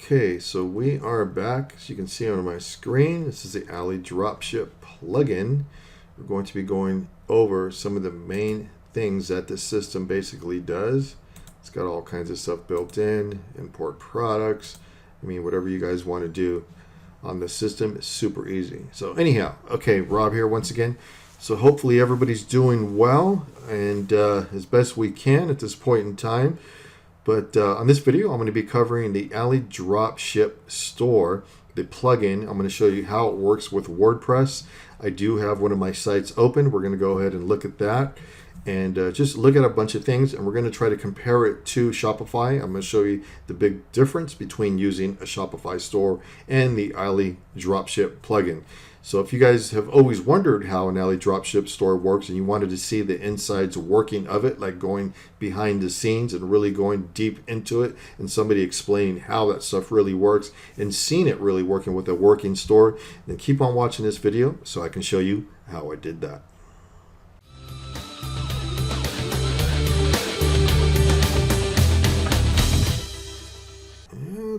Okay, so we are back. As you can see on my screen, this is the AliDropShip plugin. We're going to be going over some of the main things that this system basically does. It's got all kinds of stuff built in, import products. I mean, whatever you guys want to do on the system is super easy. So anyhow, okay, Rob here once again. So hopefully everybody's doing well and as best we can at this point in time. But on this video, I'm going to be covering the AliDropShip store, the plugin. I'm going to show you how it works with WordPress. I do have one of my sites open. We're going to go ahead and look at that and just look at a bunch of things. And we're going to try to compare it to Shopify. I'm going to show you the big difference between using a Shopify store and the AliDropShip plugin. So if you guys have always wondered how an AliDropShip store works and you wanted to see the insides working of it, like going behind the scenes and really going deep into it and somebody explaining how that stuff really works and seeing it really working with a working store, then keep on watching this video so I can show you how I did that.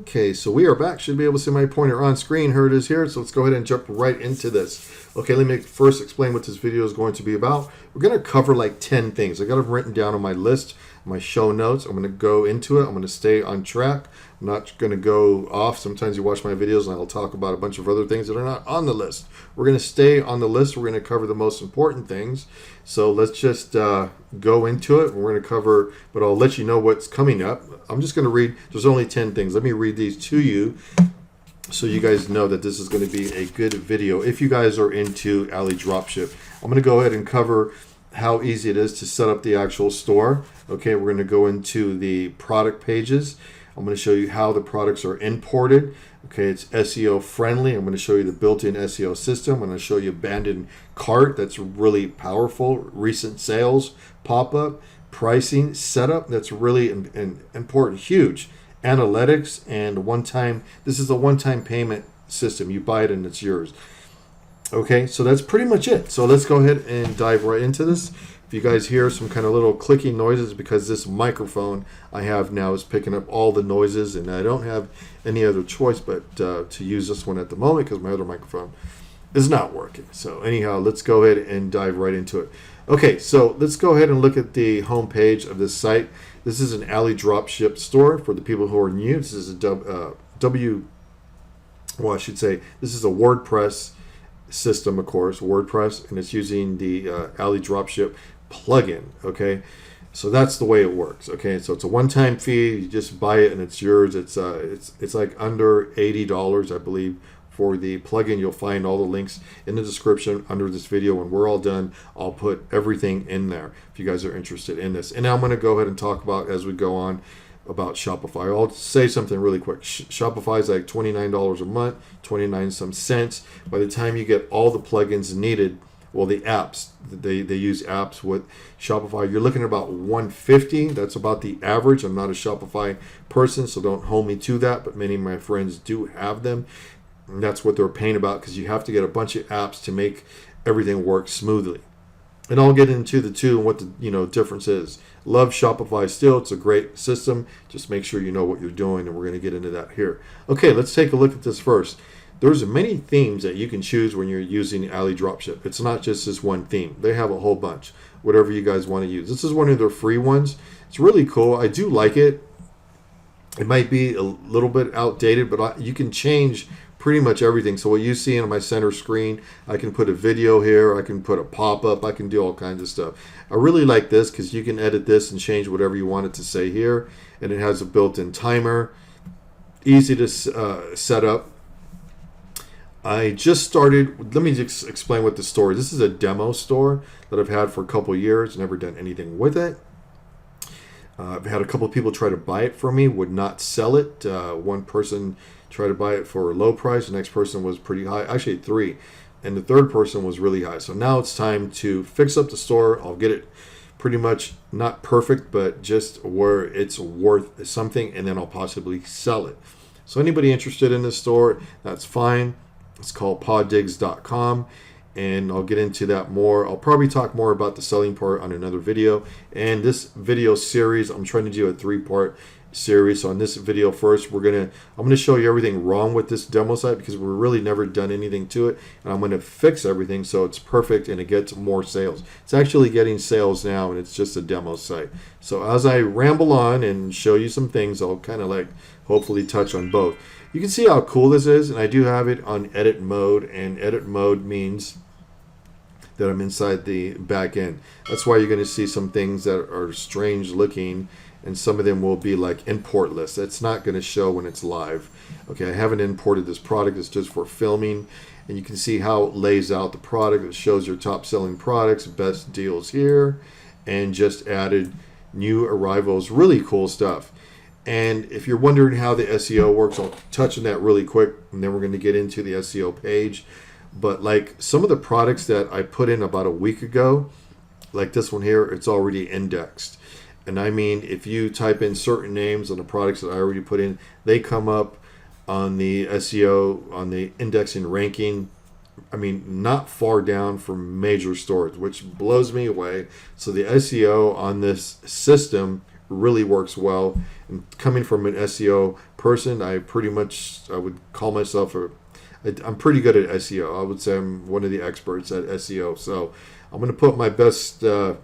Okay, so we are back. Should be able to see my pointer on screen. Here it is here. So let's go ahead and jump right into this. Okay, let me first explain what this video is going to be about. We're going to cover like 10 things. I got them written down on my list, my show notes. I'm going to go into it. I'm going to stay on track. I'm not going to go off. Sometimes you watch my videos and I'll talk about a bunch of other things that are not on the list. We're going to stay on the list. We're going to cover the most important things. So let's just go into it. We're going to cover, but I'll let you know what's coming up. I'm just going to read. There's only 10 things. Let me read these to you so you guys know that this is going to be a good video if you guys are into AliDropShip. I'm going to go ahead and cover how easy it is to set up the actual store. Okay, we're going to go into the product pages. I'm going to show you how the products are imported. Okay, it's SEO friendly. I'm going to show you the built-in SEO system. I'm going to show you abandoned cart. That's really powerful. Recent sales pop-up, pricing, setup. That's really important, huge. Analytics and one-time. This is a one-time payment system. You buy it and it's yours. Okay, so that's pretty much it. So let's go ahead and dive right into this. If you guys hear some kind of little clicking noises, because this microphone I have now is picking up all the noises and I don't have any other choice but to use this one at the moment because my other microphone is not working. So anyhow, let's go ahead and dive right into it. Okay, so let's go ahead and look at the home page of this site. This is an AliDropShip store for the people who are new. This is a this is a WordPress system, of course, WordPress, and it's using the AliDropShip plugin. Okay, so that's the way it works. Okay, so it's a one-time fee. You just buy it and it's yours. It's like under $80, I believe, for the plugin. You'll find all the links in the description under this video. When we're all done, I'll put everything in there if you guys are interested in this. And now I'm going to go ahead and talk about, as we go on, about Shopify. I'll say something really quick. Shopify is like $29 a month, 29 some cents. By the time you get all the plugins needed, well, the apps, they use apps with Shopify, you're looking at about $150. That's about the average. I'm not a Shopify person, so don't hold me to that, but many of my friends do have them. And that's what they're paying about, because you have to get a bunch of apps to make everything work smoothly. And I'll get into the two and what the difference is. Love Shopify still. It's a great system. Just make sure you know what you're doing, and we're going to get into that here. Okay, let's take a look at this first. There's many themes that you can choose when you're using AliDropShip. It's not just this one theme. They have a whole bunch, whatever you guys want to use. This is one of their free ones. It's really cool. I do like it. It might be a little bit outdated, but you can change pretty much everything. So what you see on my center screen, I can put a video here, I can put a pop-up, I can do all kinds of stuff. I really like this because you can edit this and change whatever you want it to say here, and it has a built-in timer, easy to set up. I just started, let me just explain what the store is. This is a demo store that I've had for a couple years, never done anything with it. I've had a couple of people try to buy it from me, would not sell it. One person tried to buy it for a low price. The next person was pretty high, actually 3. And the third person was really high. So now it's time to fix up the store. I'll get it pretty much not perfect, but just where it's worth something, and then I'll possibly sell it. So anybody interested in this store, that's fine. It's called poddigs.com. And I'll get into that more. I'll probably talk more about the selling part on another video. And this video series, I'm trying to do a 3-part series. So on this video first, I'm gonna show you everything wrong with this demo site because we're really never done anything to it, and I'm gonna fix everything so it's perfect and it gets more sales. It's actually getting sales now, and it's just a demo site. So as I ramble on and show you some things, I'll kind of like hopefully touch on both. You can see how cool this is, and I do have it on edit mode, and edit mode means that I'm inside the back end. That's why you're going to see some things that are strange looking, and some of them will be like import lists. It's not going to show when it's live. Okay, I haven't imported this product. It's just for filming, and you can see how it lays out the product. It shows your top selling products, best deals here, and just added new arrivals. Really cool stuff. And if you're wondering how the SEO works, I'll touch on that really quick, and then we're going to get into the SEO page. But like some of the products that I put in about a week ago, like this one here, it's already indexed. And I mean, if you type in certain names on the products that I already put in, they come up on the SEO, on the indexing ranking, I mean, not far down from major stores, which blows me away. So the SEO on this system really works well. And coming from an SEO person, I would call myself I'm pretty good at SEO. I would say I'm one of the experts at SEO. So I'm going to put my best, well,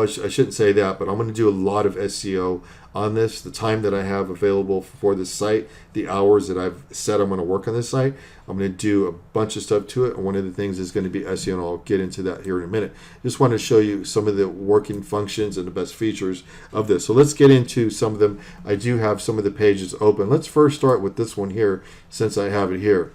I shouldn't say that, but I'm going to do a lot of SEO on this. The time that I have available for this site, the hours that I've said I'm going to work on this site, I'm going to do a bunch of stuff to it. And one of the things is going to be SEO, and I'll get into that here in a minute. Just want to show you some of the working functions and the best features of this. So let's get into some of them. I do have some of the pages open. Let's first start with this one here, since I have it here.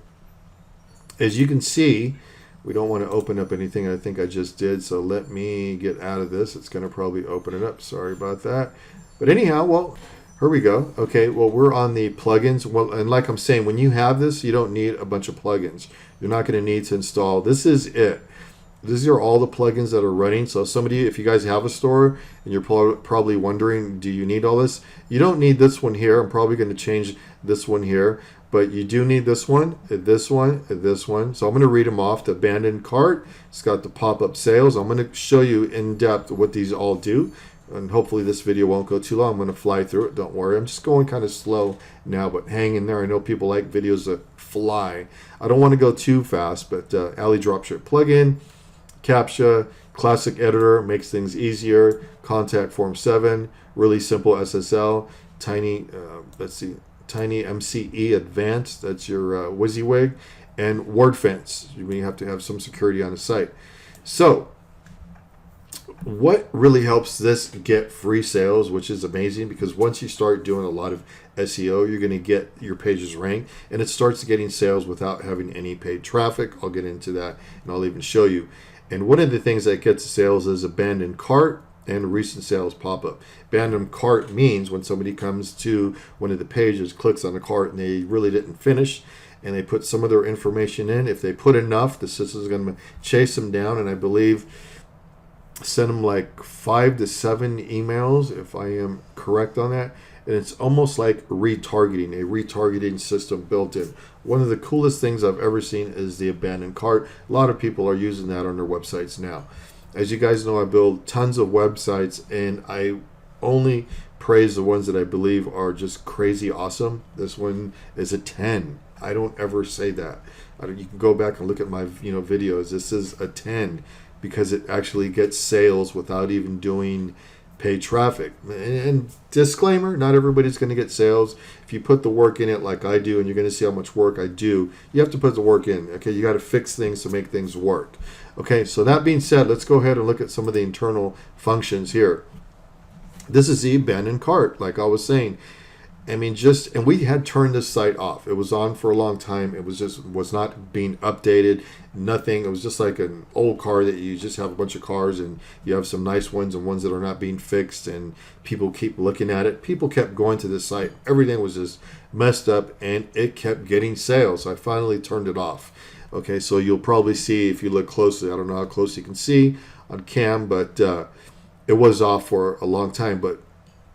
As you can see, we don't want to open up anything I think I just did, so let me get out of this. It's going to probably open it up. Sorry about that. But anyhow, well, here we go. Okay, well, we're on the plugins. Well, and like I'm saying, when you have this, you don't need a bunch of plugins. You're not going to need to install. This is it. These are all the plugins that are running. So somebody, if you guys have a store and you're probably wondering, do you need all this? You don't need this one here. I'm probably going to change this one here. But you do need this one, this one, this one. So I'm going to read them off. The abandoned cart, it's got the pop-up sales. I'm going to show you in depth what these all do. And hopefully this video won't go too long. I'm going to fly through it. Don't worry. I'm just going kind of slow now, but hang in there. I know people like videos that fly. I don't want to go too fast, but AliDropShip plugin, CAPTCHA, classic editor, makes things easier. Contact Form 7, really simple SSL, tiny, Tiny MCE Advanced, that's your WYSIWYG, and WordFence. You may have to have some security on the site. So, what really helps this get free sales, which is amazing, because once you start doing a lot of SEO, you're going to get your pages ranked, and it starts getting sales without having any paid traffic. I'll get into that, and I'll even show you. And one of the things that gets sales is abandoned cart and recent sales pop-up. Abandoned cart means when somebody comes to one of the pages, clicks on the cart, and they really didn't finish, and they put some of their information in. If they put enough, the system is going to chase them down, and I believe send them like 5 to 7 emails, if I am correct on that. And it's almost like retargeting, a retargeting system built in. One of the coolest things I've ever seen is the abandoned cart. A lot of people are using that on their websites now. As you guys know, I build tons of websites, and I only praise the ones that I believe are just crazy awesome. This one is a 10. I don't ever say that. You can go back and look at my videos. This is a 10 because it actually gets sales without even doing paid traffic. And disclaimer, not everybody's going to get sales. If you put the work in it like I do, and you're going to see how much work I do, you have to put the work in. Okay, you got to fix things to make things work. Okay, so that being said, let's go ahead and look at some of the internal functions here. This is the abandoned cart, like I was saying. I mean, and we had turned this site off. It was on for a long time. It was not being updated, nothing. It was just like an old car that you just have a bunch of cars, and you have some nice ones and ones that are not being fixed, and people keep looking at it. People kept going to this site. Everything was just messed up, and it kept getting sales. So I finally turned it off. Okay, so you'll probably see if you look closely. I don't know how close you can see on cam, but it was off for a long time. But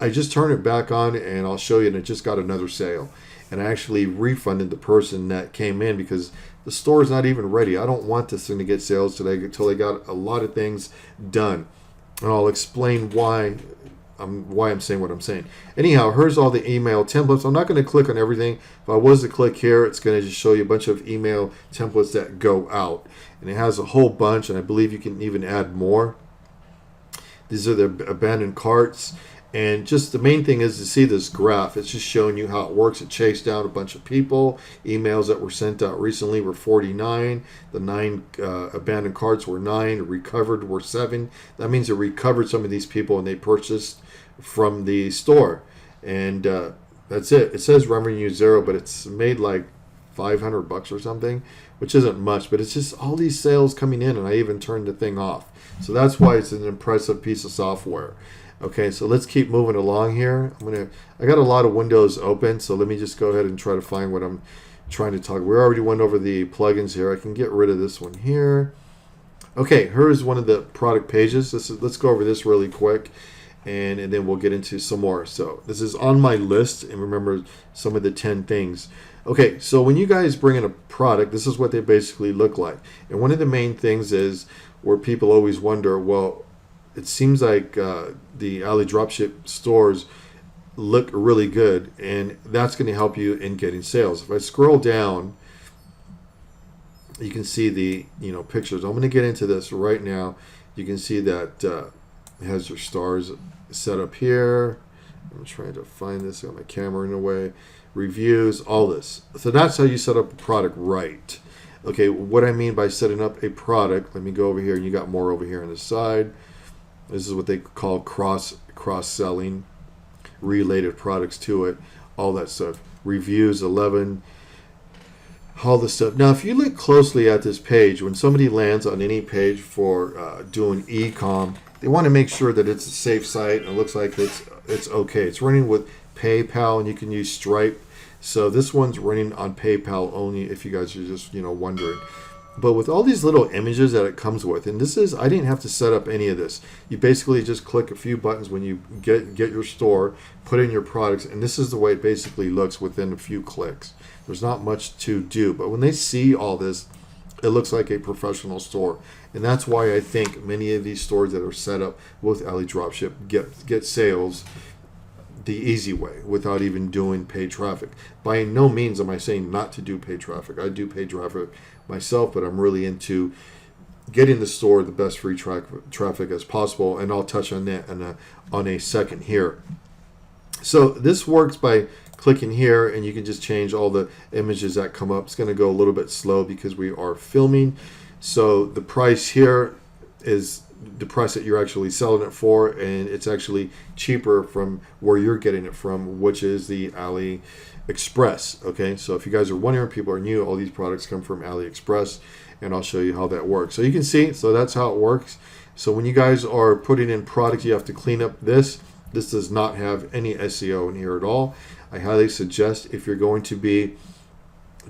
I just turned it back on, and I'll show you, and it just got another sale. And I actually refunded the person that came in because the store is not even ready. I don't want this thing to get sales today until I got a lot of things done. And I'll explain why why I'm saying what I'm saying. Anyhow, here's all the email templates. I'm not going to click on everything. If I was to click here, it's going to just show you a bunch of email templates that go out. And it has a whole bunch, and I believe you can even add more. These are the abandoned carts. And just the main thing is to see this graph. It's just showing you how it works. It chased down a bunch of people. Emails that were sent out recently were 49. The 9 abandoned carts were 9. Recovered were 7. That means it recovered some of these people and they purchased from the store. And that's it. It says revenue 0, but it's made like $500 or something, which isn't much. But it's just all these sales coming in, and I even turned the thing off. So that's why it's an impressive piece of software. Okay, so let's keep moving along here. I got a lot of windows open, so let me just go ahead and try to find what I'm trying to talk. We already went over the plugins here. I can get rid of this one here. Okay, here's one of the product pages. Let's go over this really quick, and then we'll get into some more. So this is on my list, and remember some of the 10 things. Okay, so when you guys bring in a product, this is what they basically look like. And one of the main things is where people always wonder, well, it seems like the AliDropShip stores look really good, and that's going to help you in getting sales. If I scroll down, you can see the pictures. I'm going to get into this right now. You can see that it has your stars set up here. I'm trying to find this. I got my camera in the way. Reviews, all this. So that's how you set up a product right. Okay, what I mean by setting up a product, let me go over here, and you got more over here on the side. This is what they call cross-selling, related products to it, all that stuff. Reviews, 11, all this stuff. Now, if you look closely at this page, when somebody lands on any page for doing e-com, they want to make sure that it's a safe site and it looks like it's okay. It's running with PayPal, and you can use Stripe. So this one's running on PayPal only, if you guys are just wondering. But with all these little images that it comes with, and I didn't have to set up any of this. You basically just click a few buttons when you get your store, put in your products, and this is the way it basically looks within a few clicks. There's not much to do, but when they see all this, it looks like a professional store. And that's why I think many of these stores that are set up with AliDropShip get sales the easy way without even doing paid traffic. By no means am I saying not to do paid traffic. I do paid traffic myself, but I'm really into getting the store the best free traffic as possible, and I'll touch on that on a second here. So this works by clicking here, and you can just change all the images that come up. It's going to go a little bit slow because we are filming. So the price here is the price that you're actually selling it for, and it's actually cheaper from where you're getting it from, which is the AliExpress. Okay, so if you guys are wondering, people are new, all these products come from AliExpress, and I'll show you how that works. So you can see, so that's how it works. So when you guys are putting in products, you have to clean up this. This does not have any SEO in here at all. I highly suggest, if you're going to be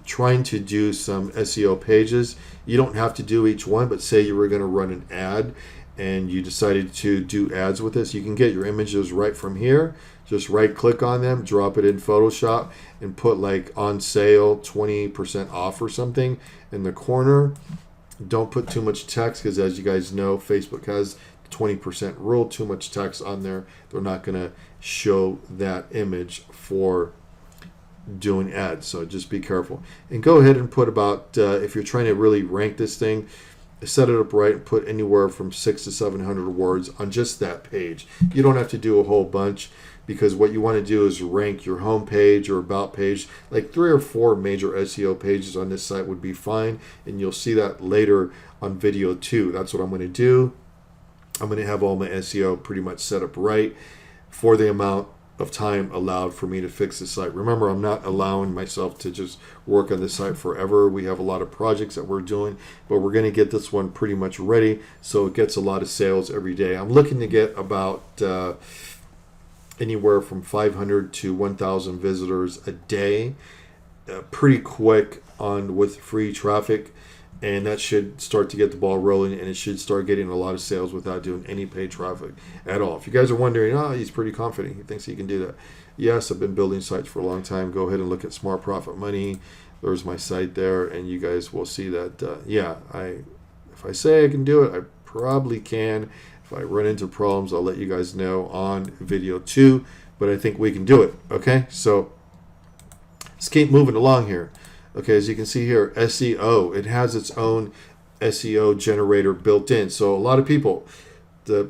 trying to do some SEO pages, you don't have to do each one, but say you were going to run an ad and you decided to do ads with this, you can get your images right from here. Just right click on them, drop it in Photoshop, and put like on sale 20% off or something in the corner. Don't put too much text, because as you guys know, Facebook has 20% rule. Too much text on there, they're not going to show that image for doing ads. So just be careful, and go ahead and put about if you're trying to really rank this thing, set it up right and put anywhere from 600 to 700 words on just that page. You don't have to do a whole bunch, because what you want to do is rank your home page or about page. Like 3 or 4 major SEO pages on this site would be fine, and you'll see that later on video 2. That's what I'm going to do. I'm going to have all my SEO pretty much set up right for the amount of time allowed for me to fix the site. Remember, I'm not allowing myself to just work on the site forever. We have a lot of projects that we're doing, but we're going to get this one pretty much ready so it gets a lot of sales every day. I'm looking to get about anywhere from 500 to 1,000 visitors a day, pretty quick with free traffic. And that should start to get the ball rolling, and it should start getting a lot of sales without doing any paid traffic at all. If you guys are wondering, he's pretty confident, he thinks he can do that. Yes, I've been building sites for a long time. Go ahead and look at Smart Profit Money. There's my site there, and you guys will see that, if I say I can do it, I probably can. If I run into problems, I'll let you guys know on video 2, but I think we can do it. Okay, so let's keep moving along here. Okay, as you can see here, SEO, it has its own SEO generator built in. So a lot of people,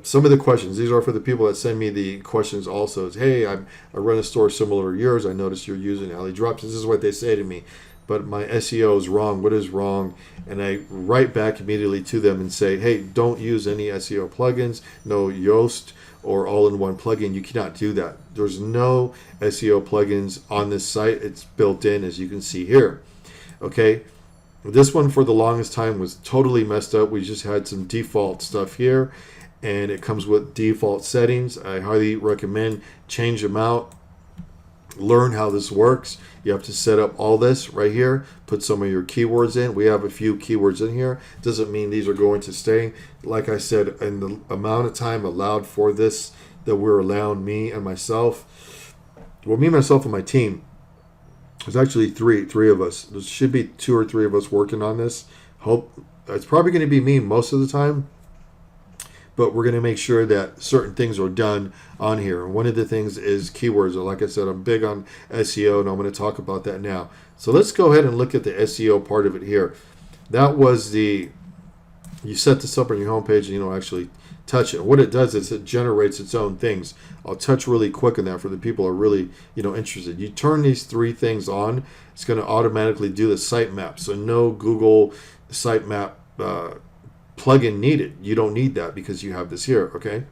some of the questions, these are for the people that send me the questions also. Is, hey, I run a store similar to yours. I noticed you're using AliDropShip. This is what they say to me, but my SEO is wrong. What is wrong? And I write back immediately to them and say, hey, don't use any SEO plugins, no Yoast or all-in-one plugin. You cannot do that. There's no SEO plugins on this site. It's built in, as you can see here. Okay, this one for the longest time was totally messed up. We just had some default stuff here, and it comes with default settings. I highly recommend change them out. Learn how this works. You have to set up all this right here. Put some of your keywords in. We have a few keywords in here. Doesn't mean these are going to stay. Like I said, in the amount of time allowed for this, that we're allowing me and myself, well, me, myself, and my team. There's actually three of us. There should be 2 or 3 of us working on this. Hope it's probably going to be me most of the time, but we're going to make sure that certain things are done on here. And one of the things is keywords. Like I said, I'm big on SEO, and I'm going to talk about that now. So let's go ahead and look at the SEO part of it here. That was you set this up on your homepage and you don't actually touch it. What it does is it generates its own things. I'll touch really quick on that for the people who are really interested. You turn these 3 things on, it's going to automatically do the sitemap. So no Google sitemap plugin needed. You don't need that because you have this here. Okay.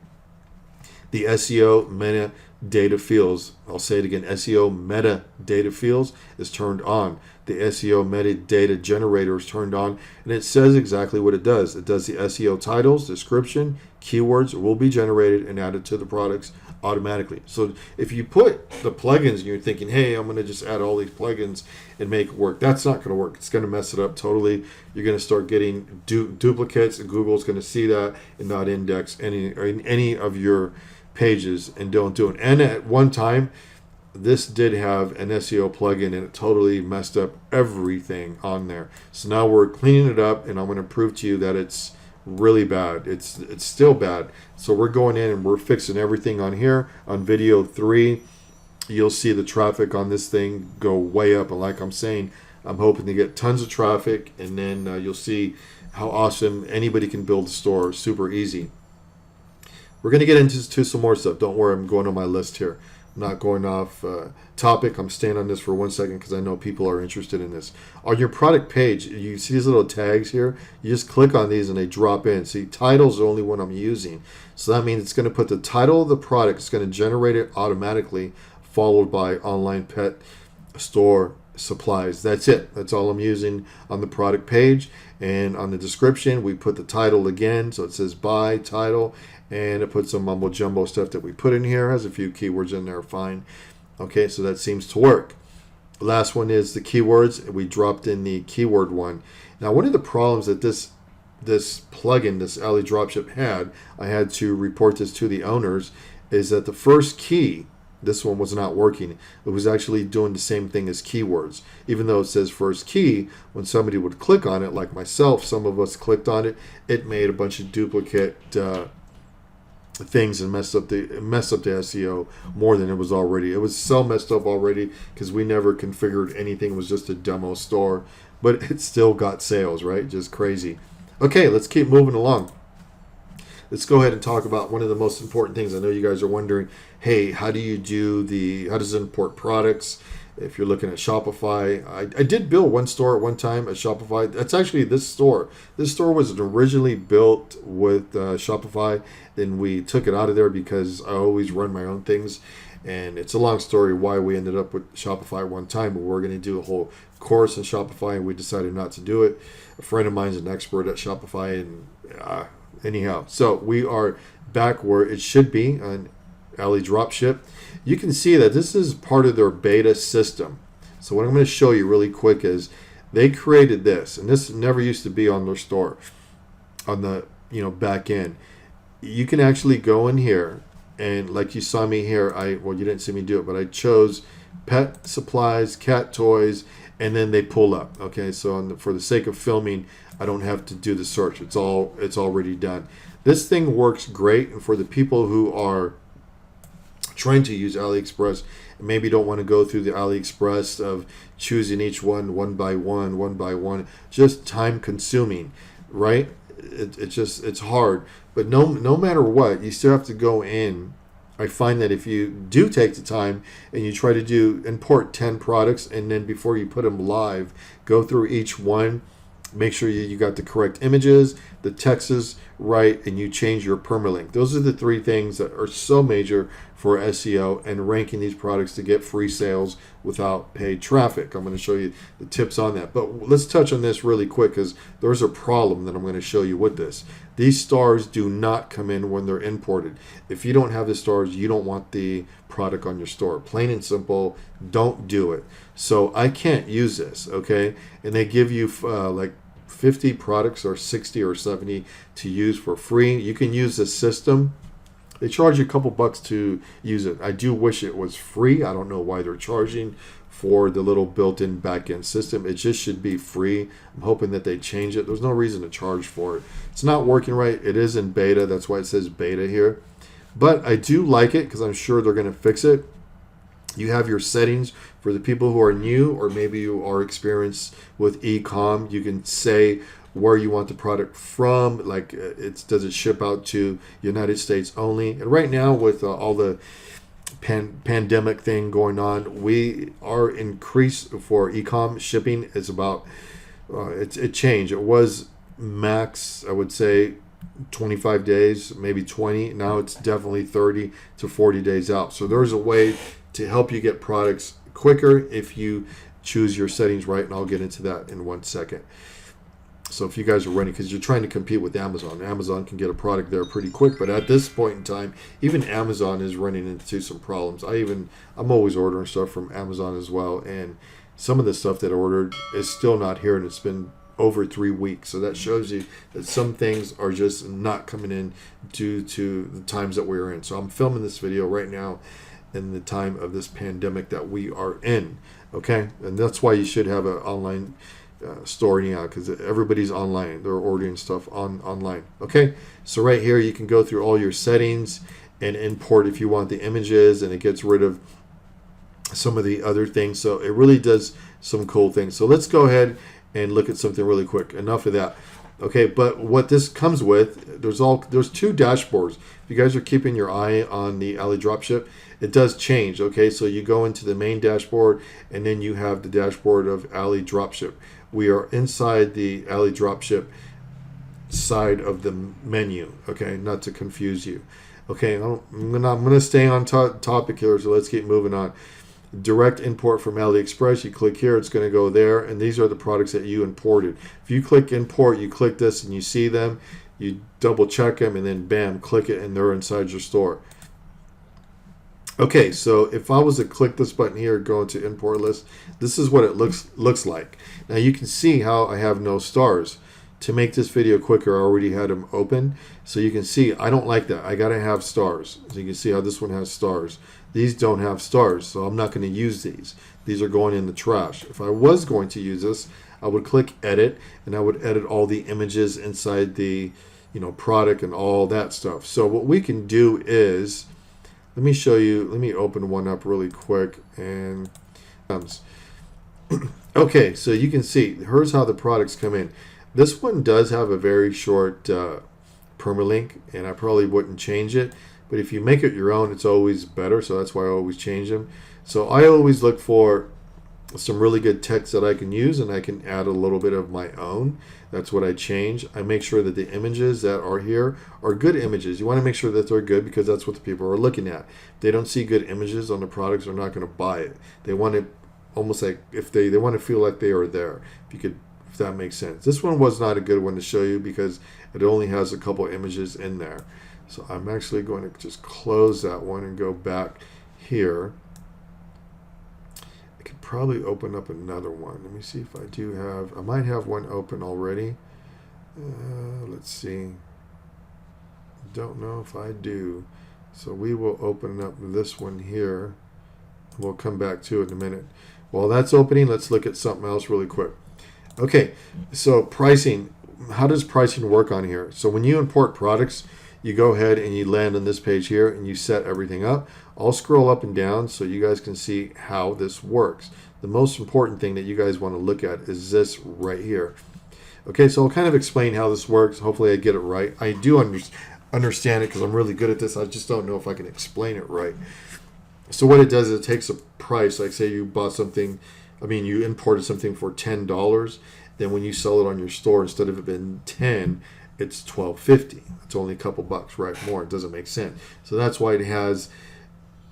The SEO metadata fields, I'll say it again, SEO metadata fields is turned on. The SEO metadata generator is turned on, and it says exactly what it does. It does the SEO titles, description, keywords will be generated and added to the products automatically. So if you put the plugins and you're thinking, hey, I'm going to just add all these plugins and make it work, that's not going to work. It's going to mess it up totally. You're going to start getting duplicates, and Google's going to see that and not index any of your pages, and don't do it. And at one time, this did have an SEO plugin, and it totally messed up everything on there. So now we're cleaning it up, and I'm going to prove to you that it's really bad. It's still bad. So we're going in and we're fixing everything on here. On video 3, you'll see the traffic on this thing go way up. And like I'm saying, I'm hoping to get tons of traffic, and then you'll see how awesome anybody can build a store super easy. We're going to get into some more stuff. Don't worry, I'm going on my list here. I'm not going off topic. I'm staying on this for 1 second because I know people are interested in this. On your product page, you see these little tags here. You just click on these and they drop in. See, title's the only one I'm using. So that means it's going to put the title of the product. It's going to generate it automatically, followed by online pet store supplies. That's it. That's all I'm using on the product page. And on the description, we put the title again. So it says buy title. And it puts some mumbo jumbo stuff that we put in here. Has a few keywords in there, fine. Okay, so that seems to work. The last one is the keywords. We dropped in the keyword one. Now, one of the problems that this plugin, this AliDropShip had, I had to report this to the owners, is that the first key, this one was not working. It was actually doing the same thing as keywords. Even though it says first key, when somebody would click on it, like myself, some of us clicked on it, it made a bunch of duplicate things and messed up the SEO more than it was already. It was so messed up already because we never configured anything. It was just a demo store, but it still got sales, right? Just crazy. Okay, let's keep moving along. Let's go ahead and talk about one of the most important things. I know you guys are wondering, hey, how does it import products? If you're looking at Shopify, I did build one store at one time at Shopify. That's actually this store. This store was originally built with Shopify. Then we took it out of there because I always run my own things. And it's a long story why we ended up with Shopify one time. But we're going to do a whole course on Shopify, and we decided not to do it. A friend of mine is an expert at Shopify. And anyhow, so we are back where it should be on AliDropShip. You can see that this is part of their beta system. So what I'm going to show you really quick is they created this, and this never used to be on their store on the back end. You can actually go in here, and like you saw me here, you didn't see me do it, but I chose pet supplies, cat toys, and then they pull up. Okay, so for the sake of filming, I don't have to do the search. It's already done. This thing works great, and for the people who are trying to use AliExpress and maybe don't want to go through the AliExpress of choosing each one by one, just time consuming, right? It's hard. But no matter what, you still have to go in. I find that if you do take the time and you try to import 10 products, and then before you put them live, go through each one, make sure you got the correct images, the text is right, and you change your permalink. Those are the 3 things that are so major for SEO and ranking these products to get free sales without paid traffic. I'm going to show you the tips on that. But let's touch on this really quick, because there's a problem that I'm going to show you with this. These stars do not come in when they're imported. If you don't have the stars, you don't want the product on your store. Plain and simple, don't do it. So I can't use this, okay? And they give you like 50 products or 60 or 70 to use for free. You can use this system. They charge you a couple bucks to use it. I do wish it was free. I don't know why they're charging for the little built-in back-end system. It just should be free. I'm hoping that they change it. There's no reason to charge for it. It's not working right. It is in beta. That's why it says beta here. But I do like it because I'm sure they're going to fix it. You have your settings for the people who are new, or maybe you are experienced with e-com. You can say where you want the product from, like does it ship out to United States only. And right now with all the pandemic thing going on, we are increased for e-com shipping. It's about it changed. It was max, I would say, 25 days, maybe 20. Now it's definitely 30 to 40 days out. So there's a way to help you get products quicker if you choose your settings right, and I'll get into that in 1 second. So if you guys are running, because you're trying to compete with Amazon, Amazon can get a product there pretty quick, but at this point in time, even Amazon is running into some problems. I'm always ordering stuff from Amazon as well, and some of the stuff that I ordered is still not here, and it's been over 3 weeks. So that shows you that some things are just not coming in due to the times that we're in. So I'm filming this video right now in the time of this pandemic that we are in, okay? And that's why you should have an online store anyhow, because everybody's online. They're ordering stuff online, okay? So right here, you can go through all your settings and import if you want the images, and it gets rid of some of the other things. So it really does some cool things. So let's go ahead and look at something really quick. Enough of that. Okay, but what this comes with, there's 2 dashboards. If you guys are keeping your eye on the AliDropShip, it does change. Okay, so you go into the main dashboard, and then you have the dashboard of AliDropShip. We are inside the AliDropShip side of the menu. Okay, not to confuse you. Okay, I'm gonna stay on topic here, so let's keep moving on. Direct import from AliExpress, you click here, it's going to go there, and these are the products that you imported. If you click import, you click this and you see them, you double check them, and then bam, click it, and they're inside your store. Okay, so if I was to click this button here, go into import list, this is what it looks like. Now you can see how I have no stars. To make this video quicker, I already had them open, so you can see I don't like that. I gotta have stars. So you can see how this one has stars. These don't have stars, so I'm not going to use these. These are going in the trash. If I was going to use this, I would click edit, and I would edit all the images inside the product and all that stuff. So what we can do is, let me show you, let me open one up really quick, and okay, so you can see here's how the products come in. This one does have a very short permalink, and I probably wouldn't change it. But if you make it your own, it's always better. So that's why I always change them. So I always look for some really good text that I can use, and I can add a little bit of my own. That's what I change. I make sure that the images that are here are good images. You want to make sure that they're good, because that's what the people are looking at. If they don't see good images on the products, they're not going to buy it. They want to almost like, if they want to feel like they are there. If that makes sense. This one was not a good one to show you because it only has a couple images in there. So I'm actually going to just close that one and go back here. I could probably open up another one. Let me see if I do have, I might have one open already. Let's see. Don't know if I do. So we will open up this one here. We'll come back to it in a minute. While that's opening, let's look at something else really quick. Okay, so pricing. how does pricing work on here? So when you import products, you go ahead and you land on this page here and you set everything up. I'll scroll up and down so you guys can see how this works. The most important thing that you guys want to look at is this right here. Okay, so I'll kind of explain how this works. Hopefully I get it right. I do understand it because I'm really good at this. I just don't know if I can explain it right. So what it does is it takes a price, like say you bought something, you imported something for $10. Then when you sell it on your store, instead of it being 10, it's $12.50. It's only a couple bucks, right? More. It doesn't make sense. So that's why it has.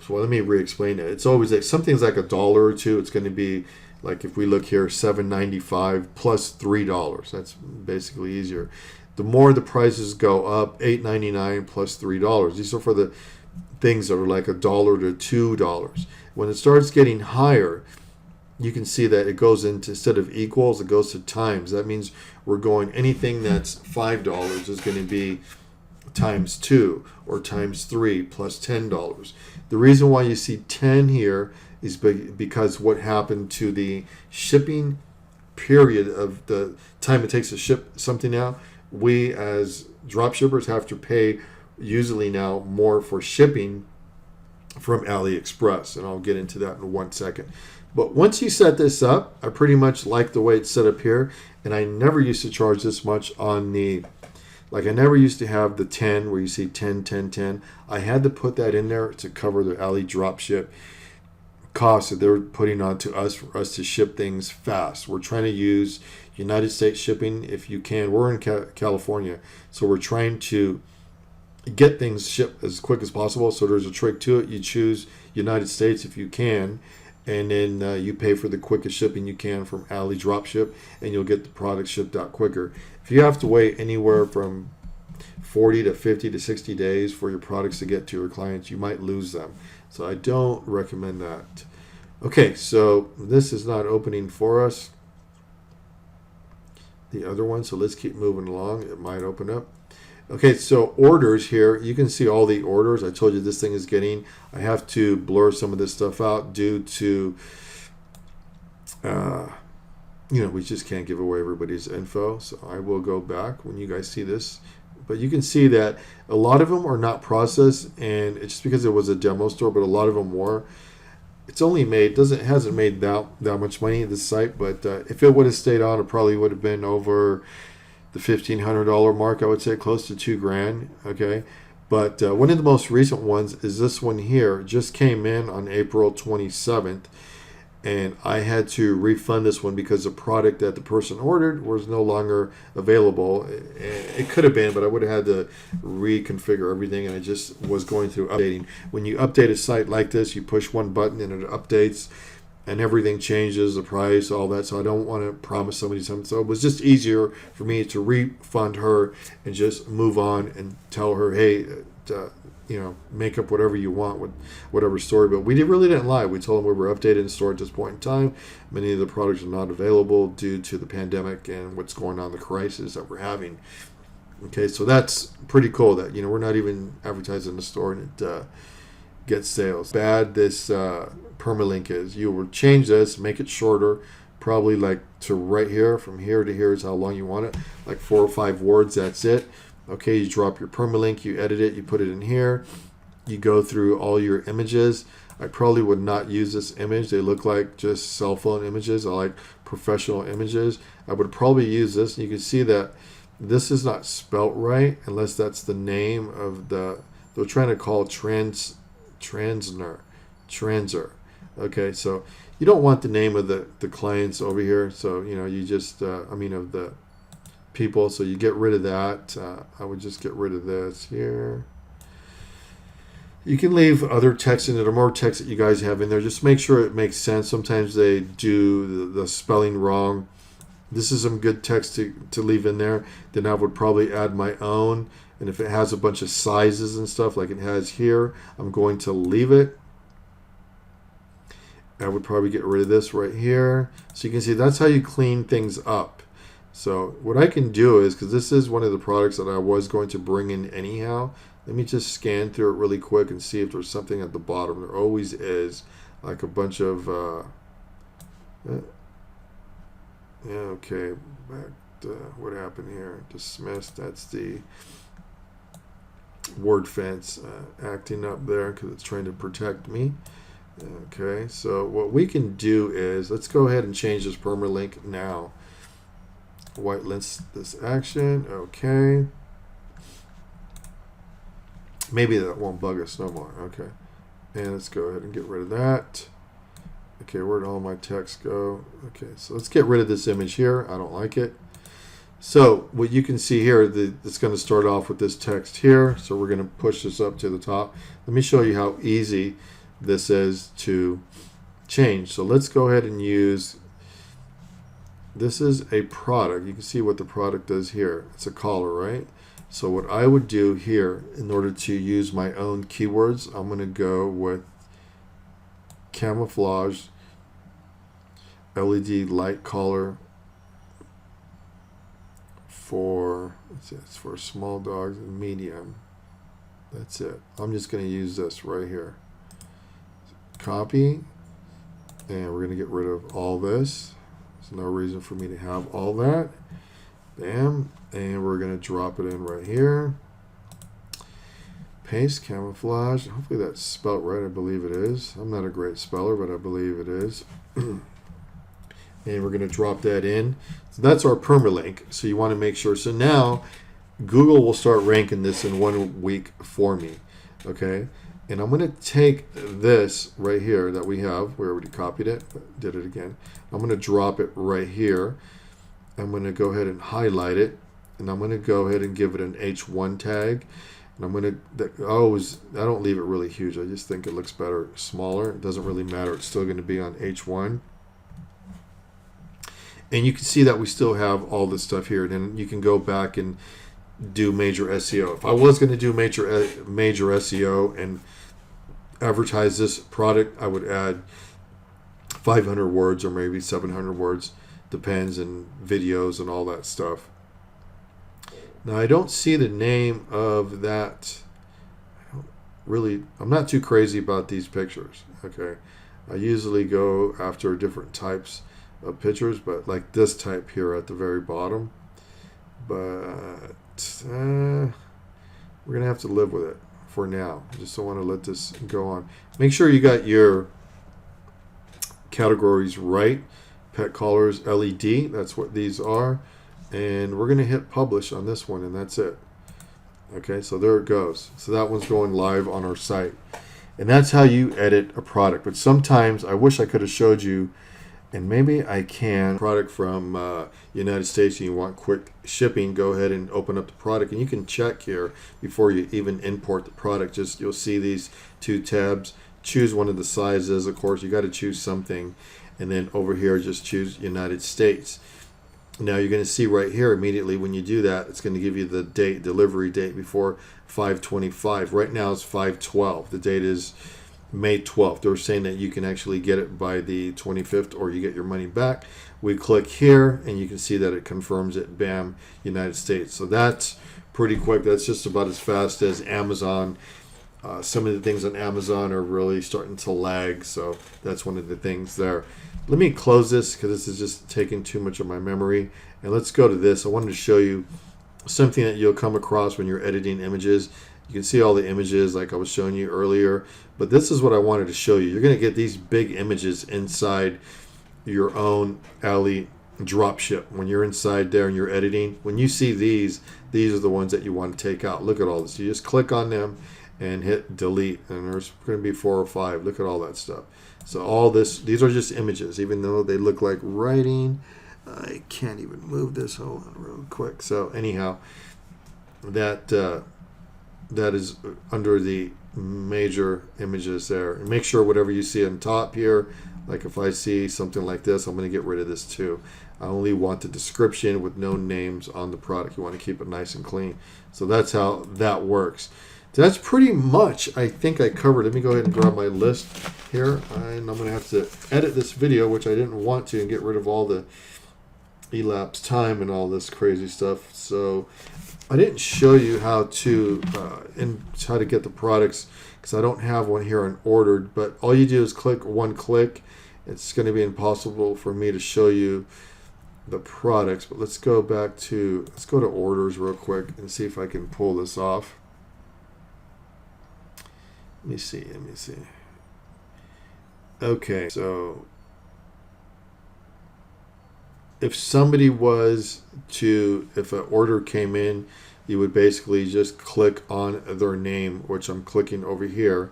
So let me re-explain it. It's always like something's like $1 or $2. It's going to be like if we look here, $7.95 plus $3. That's basically easier. The more the prices go up, $8.99 plus $3. These are for the things that are like $1 to $2. When it starts getting higher, you can see that it goes into, instead of equals, it goes to times. That means we're going, anything that's $5 is going to be times 2 or times 3 plus $10. The reason why you see 10 here is because what happened to the shipping period of the time it takes to ship something out. We as drop shippers have to pay usually now more for shipping from AliExpress, and I'll get into that in 1 second. But once you set this up, I pretty much like the way it's set up here, and I never used to charge this much on the, like I never used to have the 10 where you see 10, 10, 10. I had to put that in there to cover the AliDropShip costs that they're putting on to us for us to ship things fast. We're trying to use United States shipping if you can. We're in California, so we're trying to get things shipped as quick as possible. So there's a trick to it. You choose United States if you can, and then you pay for the quickest shipping you can from AliDropShip, and you'll get the product shipped out quicker. If you have to wait anywhere from 40 to 50 to 60 days for your products to get to your clients, you might lose them. So I don't recommend that. Okay, so this is not opening for us, the other one, so let's keep moving along. It might open up. Okay, so orders here, you can see all the orders. I told you this thing is getting, I have to blur some of this stuff out due to, we just can't give away everybody's info. So I will go back when you guys see this. But you can see that a lot of them are not processed, and it's just because it was a demo store, but a lot of them were. It's only made, it hasn't made that much money, this site, but if it would have stayed on, it probably would have been over the $1,500 mark. I would say close to $2,000. Okay, but one of the most recent ones is this one here. It just came in on April 27th, and I had to refund this one because the product that the person ordered was no longer available. It could have been, but I would have had to reconfigure everything, and I just was going through updating. When you update a site like this, you push one button and it updates, and everything changes, the price, all that. So I don't want to promise somebody something. So it was just easier for me to refund her and just move on and tell her, hey, make up whatever you want with whatever story. But we really didn't lie. We told them we were updated in store at this point in time. Many of the products are not available due to the pandemic and what's going on, the crisis that we're having. Okay, so that's pretty cool that, we're not even advertising in the store and it gets sales. Bad this permalink is. You will change this, make it shorter, probably like to right here, from here to here is how long you want it, like 4 or 5 words, that's it. Okay, you drop your permalink, you edit it, you put it in here, you go through all your images. I probably would not use this image. They look like just cell phone images. I like professional images. I would probably use this. You can see that this is not spelt right unless that's the name of they're trying to call transer. Okay, so you don't want the name of the clients over here. So, you just, of the people. So you get rid of that. I would just get rid of this here. You can leave other text in it, or more text that you guys have in there. Just make sure it makes sense. Sometimes they do the spelling wrong. This is some good text to leave in there. Then I would probably add my own. And if it has a bunch of sizes and stuff like it has here, I'm going to leave it. I would probably get rid of this right here. So you can see that's how you clean things up. So what I can do is, because this is one of the products that I was going to bring in anyhow, let me just scan through it really quick and see if there's something at the bottom. There always is, like a bunch of, okay, back what happened here. Dismissed. That's the word fence acting up there because it's trying to protect me. Okay, so what we can do is, let's go ahead and change this permalink now. Whitelist this action. Okay. Maybe that won't bug us no more. Okay. And let's go ahead and get rid of that. Okay, where'd all my text go? Okay, so let's get rid of this image here. I don't like it. So what you can see here, it's going to start off with this text here. So we're going to push this up to the top. Let me show you how easy this is to change. So let's go ahead and use, this is a product. You can see what the product does here. It's a collar, right? So what I would do here, in order to use my own keywords, I'm going to go with camouflage LED light collar for, it's for small dogs and medium. That's it. I'm just going to use this right here. Copy, and we're going to get rid of all this. There's no reason for me to have all that. Bam, and we're going to drop it in right here. Paste, camouflage. Hopefully that's spelled right. I believe it is. I'm not a great speller, but I believe it is. And we're going to drop that in. So that's our permalink. So you want to make sure. So now Google will start ranking this in 1 week for me. Okay. And I'm going to take this right here that we have. We already copied it, but did it again. I'm going to drop it right here. I'm going to go ahead and highlight it. And I'm going to go ahead and give it an H1 tag. And I'm going to, I don't leave it really huge. I just think it looks better smaller. It doesn't really matter. It's still going to be on H1. And you can see that we still have all this stuff here. And then you can go back and do major SEO. If I was going to do major SEO and advertise this product, I would add 500 words or maybe 700 words. Depends, and videos and all that stuff. Now I don't see the name of that. I'm not too crazy about these pictures. Okay, I usually go after different types of pictures, but like this type here at the very bottom. But we're gonna have to live with it for now. I just don't want to let this go on. Make sure you got your categories right. Pet collars LED, that's what these are. And we're going to hit publish on this one, and that's it. Okay, so there it goes. So that one's going live on our site. And that's how you edit a product. But sometimes I wish I could have showed you, and maybe I can, product from United States and you want quick shipping, go ahead and open up the product. And you can check here before you even import the product. Just you'll see these two tabs. Choose one of the sizes. Of course, you got to choose something. And then over here, just choose United States. Now you're going to see right here immediately when you do that, it's going to give you the date, delivery date before 5/25. Right now it's 5/12. The date is May 12th. They're saying that you can actually get it by the 25th or you get your money back. We click here and you can see that it confirms it. Bam, United States. So that's pretty quick. That's just about as fast as Amazon. Some of the things on Amazon are really starting to lag. So that's one of the things there. Let me close this because this is just taking too much of my memory. And let's go to this. I wanted to show you something that you'll come across when you're editing images. You can see all the images like I was showing you earlier. But this is what I wanted to show you. You're going to get these big images inside your own AliDropShip. When you're inside there and you're editing, when you see these are the ones that you want to take out. Look at all this. You just click on them and hit delete. And there's going to be 4 or 5. Look at all that stuff. So all this, these are just images, even though they look like writing. I can't even move this. Hold on real quick. So anyhow, that is under the major images there. And make sure whatever you see on top here, like if I see something like this, I'm going to get rid of this too. I only want the description with no names on the product. You want to keep it nice and clean. So that's how that works. So that's pretty much, I think I covered. Let me go ahead and grab my list here. And I'm going to have to edit this video, which I didn't want to, and get rid of all the elapsed time and all this crazy stuff. So I didn't show you how to get the products because I don't have one here on ordered. But all you do is click one click. It's going to be impossible for me to show you the products, but let's go to orders real quick and see if I can pull this off. Let me see. Okay, so if an order came in, you would basically just click on their name, which I'm clicking over here,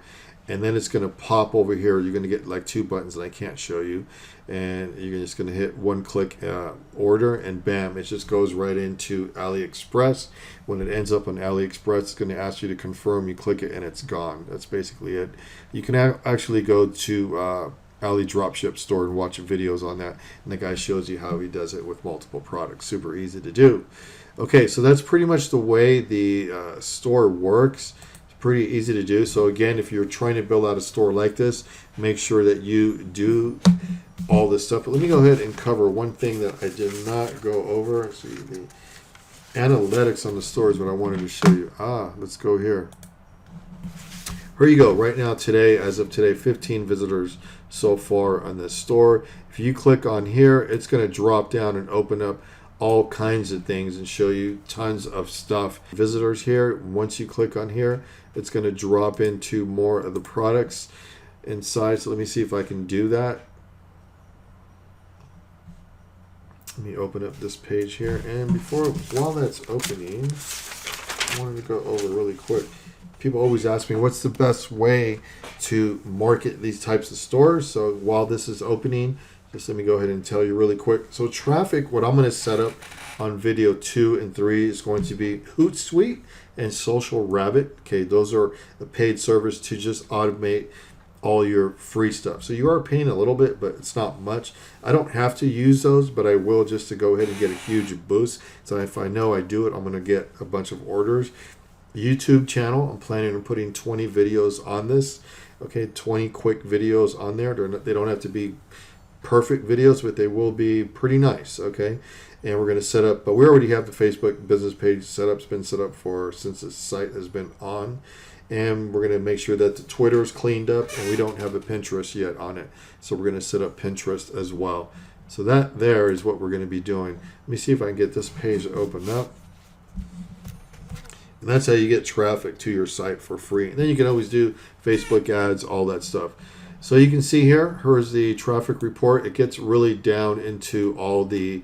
and then it's going to pop over here. You're going to get like two buttons that I can't show you, and you're just going to hit one click order, and bam, it just goes right into AliExpress. When it ends up on AliExpress, it's going to ask you to confirm. You click it and it's gone. That's basically it. You can actually go to AliDropShip store and watch videos on that, and the guy shows you how he does it with multiple products. Super easy to do. Okay, so that's pretty much the way the store works. Pretty easy to do. So again, if you're trying to build out a store like this, make sure that you do all this stuff. But let me go ahead and cover one thing that I did not go over. So the analytics on the store is what I wanted to show you. Let's go here. Here you go. Right now, today, as of today, 15 visitors so far on this store. If you click on here, it's going to drop down and open up all kinds of things and show you tons of stuff. Visitors here, once you click on here, it's going to drop into more of the products inside. So let me see if I can do that. Let me open up this page here, and while that's opening, I wanted to go over really quick. People always ask me, what's the best way to market these types of stores? So while this is opening, just let me go ahead and tell you really quick. So traffic, what I'm going to set up on video 2 and 3 is going to be Hootsuite and Social Rabbit. Okay, those are the paid service to just automate all your free stuff. So you are paying a little bit, but it's not much. I don't have to use those, but I will just to go ahead and get a huge boost. So if I know I do it, I'm going to get a bunch of orders. YouTube channel, I'm planning on putting 20 videos on this. Okay, 20 quick videos on there. They don't have to be perfect videos, but they will be pretty nice. Okay, and we're going to set up, but we already have the Facebook business page set up. It's been set up since the site has been on, and we're going to make sure that the Twitter is cleaned up, and we don't have a Pinterest yet on it, so we're going to set up Pinterest as well. So that there is what we're going to be doing. Let me see if I can get this page to open up. And that's how you get traffic to your site for free. And then you can always do Facebook ads, all that stuff. So you can see here's the traffic report. It gets really down into all the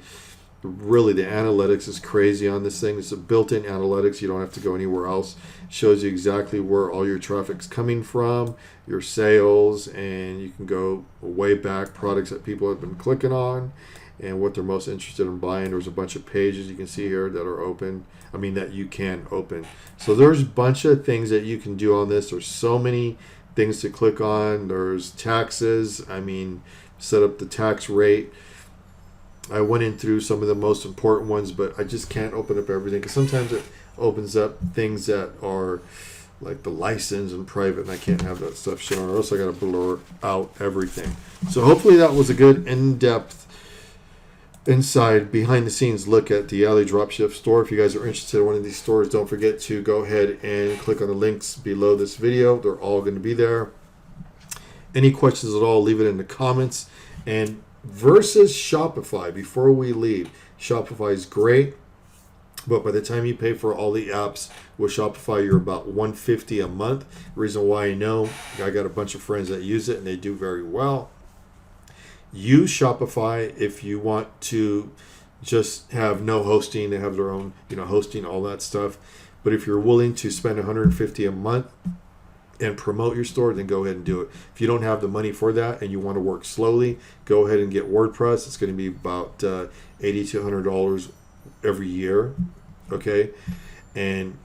analytics is crazy on this thing. It's a built-in analytics. You don't have to go anywhere else. It shows you exactly where all your traffic's coming from, your sales, and you can go way back, products that people have been clicking on and what they're most interested in buying. There's a bunch of pages you can see here that are open. That you can open. So there's a bunch of things that you can do on this. There's so many things to click on. There's taxes. Set up the tax rate. I went in through some of the most important ones, but I just can't open up everything because sometimes it opens up things that are like the license and private, and I can't have that stuff shown, or else I got to blur out everything. So hopefully that was a good in-depth inside behind the scenes look at the AliDropShip store. If you guys are interested in one of these stores, don't forget to go ahead and click on the links below this video. They're all going to be there. Any questions at all, leave it in the comments. And versus Shopify, before we leave, Shopify is great, but by the time you pay for all the apps with Shopify, you're about $150 a month. The reason why I know, I got a bunch of friends that use it and they do very well. Use Shopify if you want to just have no hosting. They have their own, hosting, all that stuff. But if you're willing to spend $150 a month and promote your store, then go ahead and do it. If you don't have the money for that and you want to work slowly, go ahead and get WordPress. It's going to be about $80 to $100 every year. Okay, and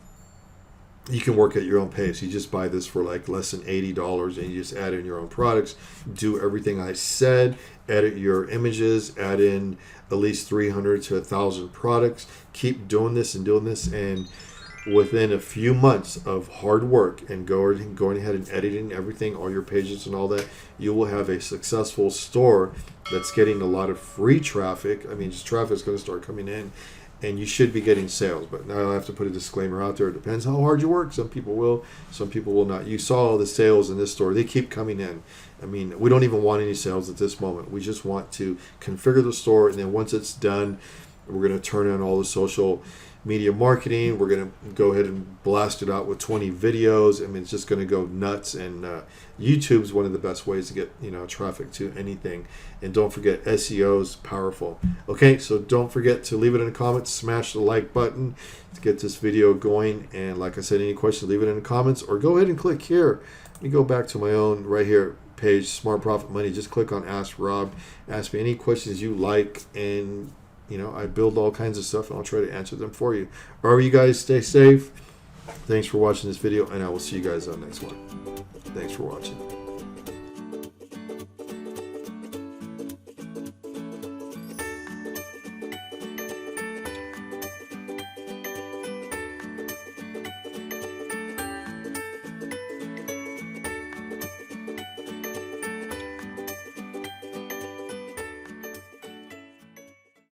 you can work at your own pace. You just buy this for like less than $80 and you just add in your own products. Do everything I said. Edit your images. Add in at least 300 to 1,000 products. Keep doing this, and within a few months of hard work and going ahead and editing everything, all your pages and all that, you will have a successful store that's getting a lot of free traffic. Just traffic is going to start coming in. and you should be getting sales. But now I have to put a disclaimer out there. It depends how hard you work. Some people will, some people will not. You saw the sales in this store. They keep coming in. I mean, we don't even want any sales at this moment. We just want to configure the store, and then once it's done, we're going to turn on all the social media marketing. We're going to go ahead and blast it out with 20 videos. I mean, it's just going to go nuts. And YouTube is one of the best ways to get, you know, traffic to anything. And don't forget, SEO is powerful. Okay, so don't forget to leave it in the comments. Smash the like button to get this video going. And like I said, any questions, leave it in the comments, or go ahead and click here. Let me go back to my own right here page, Smart Profit Money. Just click on Ask Rob. Ask me any questions you like, and you know, I build all kinds of stuff, and I'll try to answer them for you. All right, you guys, stay safe. Thanks for watching this video, and I will see you guys on the next one. Thanks for watching.